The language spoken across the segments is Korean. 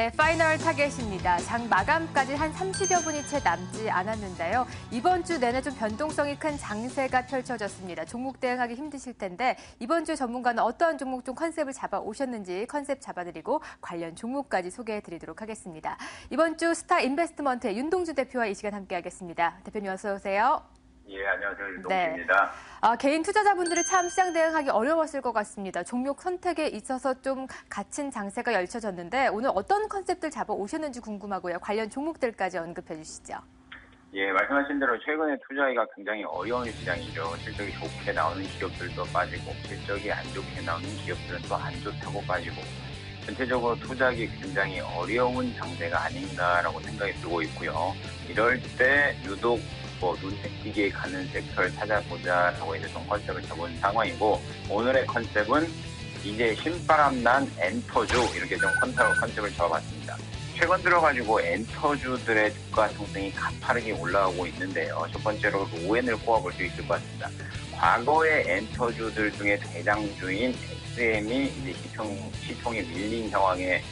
네, 파이널 타겟입니다. 장 마감까지 한 30여 분이 채 남지 않았는데요. 이번 주 내내 좀 변동성이 큰 장세가 펼쳐졌습니다. 종목 대응하기 힘드실 텐데 이번 주 전문가는 어떠한 종목 중 컨셉을 잡아 오셨는지 컨셉 잡아드리고 관련 종목까지 소개해드리도록 하겠습니다. 이번 주 스타 인베스트먼트의 윤동주 대표와 이 시간 함께하겠습니다. 대표님 어서 오세요. 예, 안녕하세요. 윤동주입니다. 네. 개인 투자자분들이 참 시장 대응하기 어려웠을 것 같습니다. 종목 선택에 있어서 좀 갇힌 장세가 펼쳐졌는데 오늘 어떤 컨셉들 잡아 오셨는지 궁금하고요. 관련 종목들까지 언급해 주시죠. 예, 말씀하신 대로 최근에 투자하기가 굉장히 어려운 시장이죠. 실적이 좋게 나오는 기업들도 빠지고 실적이 안 좋게 나오는 기업들은 또 안 좋다고 빠지고 전체적으로 투자하기 굉장히 어려운 장세가 아닌가라고 생각이 들고 있고요. 이럴 때 유독 눈에 띄게 가는 섹터를 찾아보자라고 이제 좀 컨셉을 잡은 상황이고 오늘의 컨셉은 이제 신바람 난 엔터주 이렇게 좀 컨셉을 잡아봤습니다. 최근 들어가지고 엔터주들의 주가 상승이 가파르게 올라오고 있는데요. 첫 번째로 로엔을 꼽아볼 수 있을 것 같습니다. 과거의 엔터주들 중에 대장주인 SM이 이제 시총이 밀린 상황에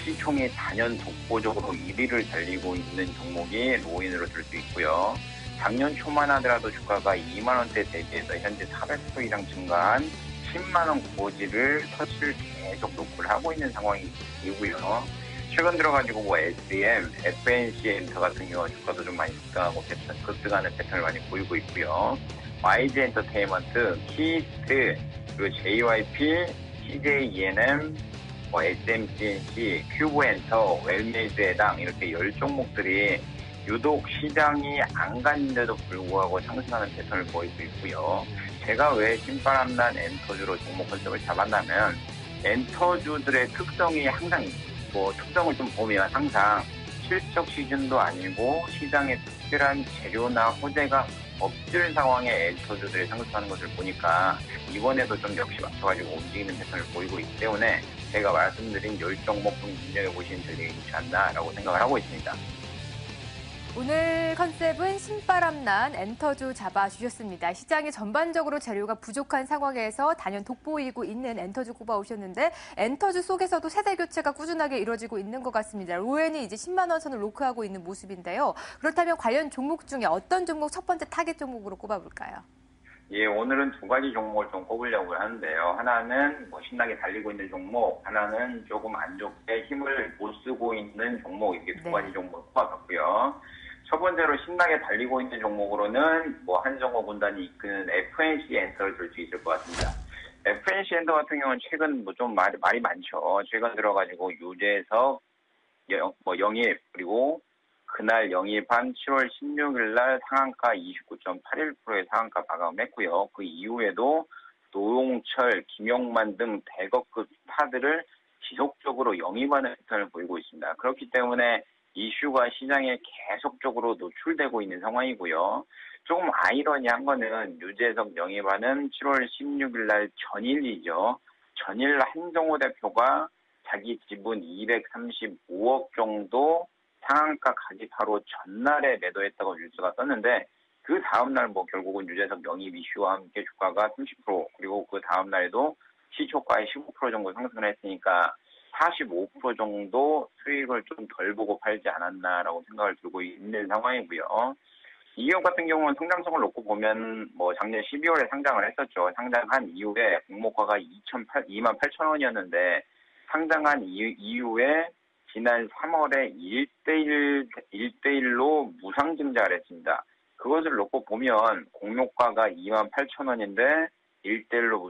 시총이 단연 독보적으로 1위를 달리고 있는 종목이 로엔으로 들 수 있고요. 작년 초만 하더라도 주가가 2만 원대 대비해서 현재 400% 이상 증가한 10만 원 고지를 터치를 계속 노크를 하고 있는 상황이고요. 최근 들어가지고 SEM, FNC 엔터 같은 경우 주가도 좀 많이 급등하는 패턴을 많이 보이고 있고요. YG 엔터테인먼트, 키스트, 그리고 JYP, CJ ENM, SMCNC, 큐브엔터, 웰메이드의 해당 이렇게 10종목들이 유독 시장이 안 갔는데도 불구하고 상승하는 패턴을 보이고 있고요. 제가 왜 신바람난 엔터주로 종목 컨셉을 잡았냐면 엔터주들의 특성이 항상 특성을 좀 보면 항상 실적 시즌도 아니고 시장에 특별한 재료나 호재가 없을 상황에 엔터주들이 상승하는 것을 보니까 이번에도 좀 역시 맞춰가지고 움직이는 패턴을 보이고 있기 때문에 제가 말씀드린 10종목 좀 눈여겨보시면 되지 않나라고 생각을 하고 있습니다. 오늘 컨셉은 신바람난 엔터주 잡아주셨습니다. 시장이 전반적으로 재료가 부족한 상황에서 단연 돋보이고 있는 엔터주 꼽아오셨는데 엔터주 속에서도 세대 교체가 꾸준하게 이루어지고 있는 것 같습니다. 로엔이 이제 10만 원 선을 로크하고 있는 모습인데요. 그렇다면 관련 종목 중에 어떤 종목 첫 번째 타겟 종목으로 꼽아볼까요? 예, 오늘은 두 가지 종목을 좀 꼽으려고 하는데요. 하나는 신나게 달리고 있는 종목, 하나는 조금 안 좋게 힘을 못 쓰고 있는 종목, 이렇게 두 가지 종목을 꼽아봤고요. 첫 번째로 신나게 달리고 있는 종목으로는 한정호 군단이 이끄는 FNC 엔터를 들 수 있을 것 같습니다. FNC 엔터 같은 경우는 최근 좀 말이 많죠. 최근 들어가지고 유재석, 영입, 그리고 그날 영입한 7월 16일 날 상한가 29.81%의 상한가 마감했고요. 그 이후에도 노용철, 김용만 등 대거급 스타들을 지속적으로 영입하는 패턴을 보이고 있습니다. 그렇기 때문에 이슈가 시장에 계속적으로 노출되고 있는 상황이고요. 조금 아이러니한 거는 유재석 영입하는 7월 16일 날 전일이죠. 전일 한정호 대표가 자기 지분 235억 정도 상한가 가기 바로 전날에 매도했다고 뉴스가 떴는데 그 다음날 결국은 유재석 영입 이슈와 함께 주가가 30% 그리고 그 다음날에도 시초가의 15% 정도 상승을 했으니까 45% 정도 수익을 좀 덜 보고 팔지 않았나라고 생각을 들고 있는 상황이고요. 이 기업 같은 경우는 성장성을 놓고 보면 작년 12월에 상장을 했었죠. 상장한 이후에 공모가가 28,000원이었는데 상장한 이후에 지난 3월에 1대1로 무상증자를 했습니다. 그것을 놓고 보면 공모가가 28,000원인데 1대1로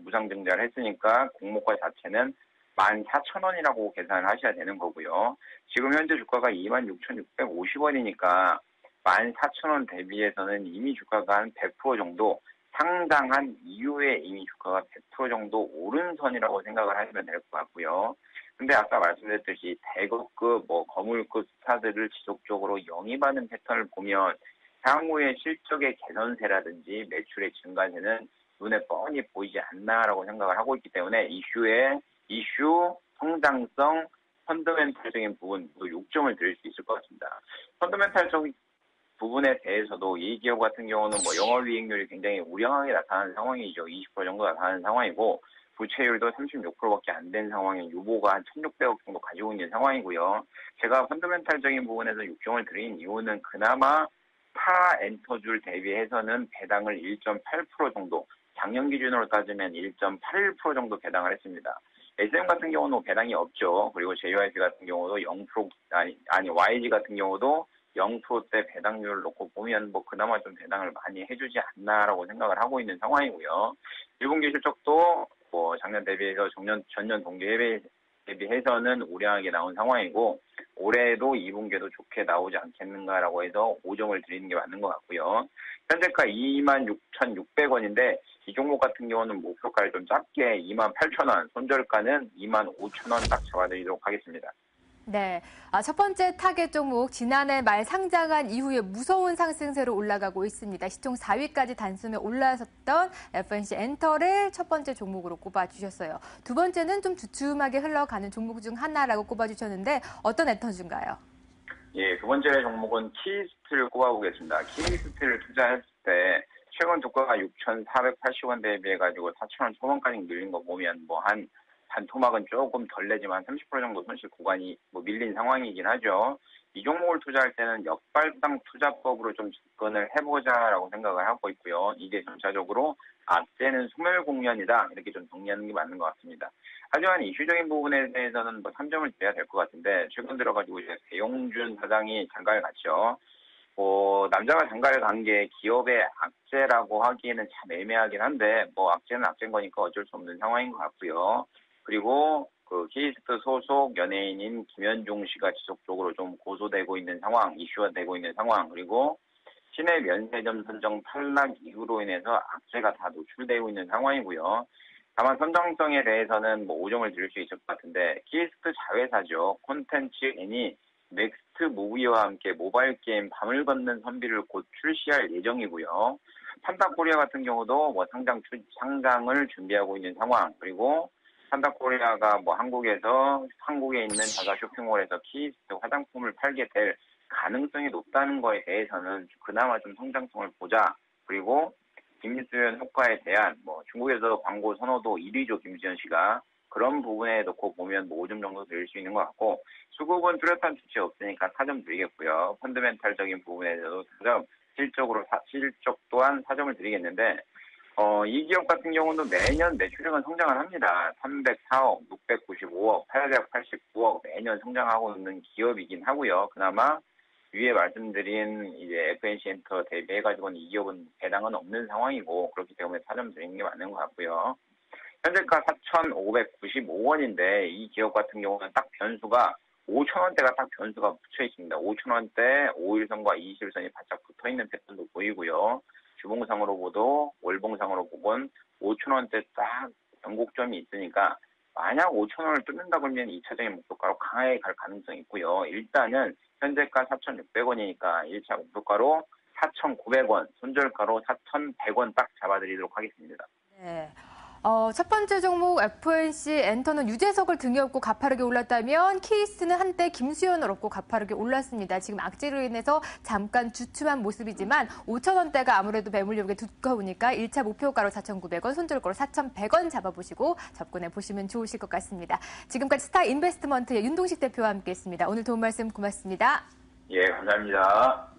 무상증자를 했으니까 공모가 자체는 14,000원이라고 계산을 하셔야 되는 거고요. 지금 현재 주가가 26,650원이니까 14,000원 대비해서는 이미 주가가 한 100% 정도 상장한 이후에 이미 주가가 100% 정도 오른 선이라고 생각을 하시면 될 것 같고요. 근데 아까 말씀드렸듯이 대거급, 거물급 스타들을 지속적으로 영입하는 패턴을 보면 향후에 실적의 개선세라든지 매출의 증가세는 눈에 뻔히 보이지 않나라고 생각을 하고 있기 때문에 이슈, 성장성, 펀더멘탈적인 부분, 6점을 드릴 수 있을 것 같습니다. 펀더멘탈적인 부분에 대해서도 이 기업 같은 경우는 영업이익률이 굉장히 우량하게 나타나는 상황이죠. 20% 정도 나타나는 상황이고 부채율도 36%밖에 안 된 상황에 유보가 한 1,600억 정도 가지고 있는 상황이고요. 제가 펀더멘탈적인 부분에서 육종을 드린 이유는 그나마 타 엔터줄 대비해서는 배당을 1.8% 정도, 작년 기준으로 따지면 1.81% 정도 배당을 했습니다. SM 같은 경우는 배당이 없죠. 그리고 JYP 같은 경우도 0%, YG 같은 경우도 0%대 배당률을 놓고 보면 그나마 좀 배당을 많이 해주지 않나라고 생각을 하고 있는 상황이고요. 1분기 실적도 작년 대비해서 전년 동기 대비해서는 우량하게 나온 상황이고, 올해도 2분기에도 좋게 나오지 않겠는가라고 해서 5점을 드리는 게 맞는 것 같고요. 현재가 26,600원인데 이 종목 같은 경우는 목표가를 좀 작게 28,000원, 손절가는 25,000원 딱 잡아드리도록 하겠습니다. 네. 첫 번째 타겟 종목 지난해 말 상장한 이후에 무서운 상승세로 올라가고 있습니다. 시총 4위까지 단숨에 올라섰던 FNC 엔터를 첫 번째 종목으로 꼽아주셨어요. 두 번째는 좀 주춤하게 흘러가는 종목 중 하나라고 꼽아주셨는데 어떤 엔터주인가요? 예, 두 번째 종목은 키스트를 꼽아보겠습니다. 키스트를 투자했을 때 최근 주가가 6,480원 대비해가지고 4,000원 초반까지 밀린 거 보면 반토막은 조금 덜 내지만 30% 정도 손실 구간이 밀린 상황이긴 하죠. 이 종목을 투자할 때는 역발상 투자법으로 좀 접근을 해보자라고 생각을 하고 있고요. 이게 전체적으로 악재는 소멸공연이다, 이렇게 좀 정리하는 게 맞는 것 같습니다. 하지만 이슈적인 부분에 대해서는 3점을 드려야 될 것 같은데, 최근 들어가지고 이제 배용준 사장이 장가를 갔죠. 남자가 장가를 간 게 기업의 악재라고 하기에는 참 애매하긴 한데, 악재는 악재인 거니까 어쩔 수 없는 상황인 것 같고요. 그리고 키스트 소속 연예인인 김현중 씨가 지속적으로 좀 고소되고 있는 상황, 이슈가 되고 있는 상황, 그리고 시내 면세점 선정 탈락 이유로 인해서 악재가 다 노출되고 있는 상황이고요. 다만 선정성에 대해서는 5점을 드릴 수 있을 것 같은데, 키스트 자회사죠. 콘텐츠 N이 넥스트 무비와 함께 모바일 게임 밤을 걷는 선비를 곧 출시할 예정이고요. 판다코리아 같은 경우도 상장을 준비하고 있는 상황, 그리고 판다코리아가 한국에 있는 자사 쇼핑몰에서 키스트 화장품을 팔게 될 가능성이 높다는 거에 대해서는 그나마 좀 성장성을 보자. 그리고 김수현 효과에 대한 중국에서 광고 선호도 1위죠, 김수현 씨가. 그런 부분에 놓고 보면 5점 정도 드릴 수 있는 것 같고, 수급은 뚜렷한 수치 없으니까 4점 드리겠고요. 펀드멘탈적인 부분에 대해서도 4점, 실적 또한 4점을 드리겠는데, 이 기업 같은 경우는 매년 매출액은 성장을 합니다. 304억, 695억, 889억 매년 성장하고 있는 기업이긴 하고요. 그나마 위에 말씀드린 이제 FNC 엔터 대비해가지고는 이 기업은 배당은 없는 상황이고, 그렇기 때문에 4점 드리는 게 맞는 것 같고요. 현재가 4,595원인데 이 기업 같은 경우는 딱 변수가 5,000원대가 딱 변수가 붙여 있습니다. 5,000원대 5일선과 20일선이 바짝 붙어 있는 패턴도 보이고요. 주봉상으로 보도 월봉상으로 보건 5,000원대 딱 변곡점이 있으니까, 만약 5,000원을 뚫는다 그러면 2차적인 목표가로 강하게 갈 가능성이 있고요. 일단은 현재가 4,600원이니까 1차 목표가로 4,900원, 손절가로 4,100원 딱 잡아드리도록 하겠습니다. 네. 첫 번째 종목 FNC 엔터는 유재석을 등에 업고 가파르게 올랐다면 키스트는 한때 김수현을 업고 가파르게 올랐습니다. 지금 악재로 인해서 잠깐 주춤한 모습이지만 5,000원대가 아무래도 매물력이 두꺼우니까 1차 목표가로 4,900원, 손절가로 4,100원 잡아보시고 접근해 보시면 좋으실 것 같습니다. 지금까지 스타 인베스트먼트의 윤동식 대표와 함께했습니다. 오늘 도움 말씀 고맙습니다. 예, 감사합니다.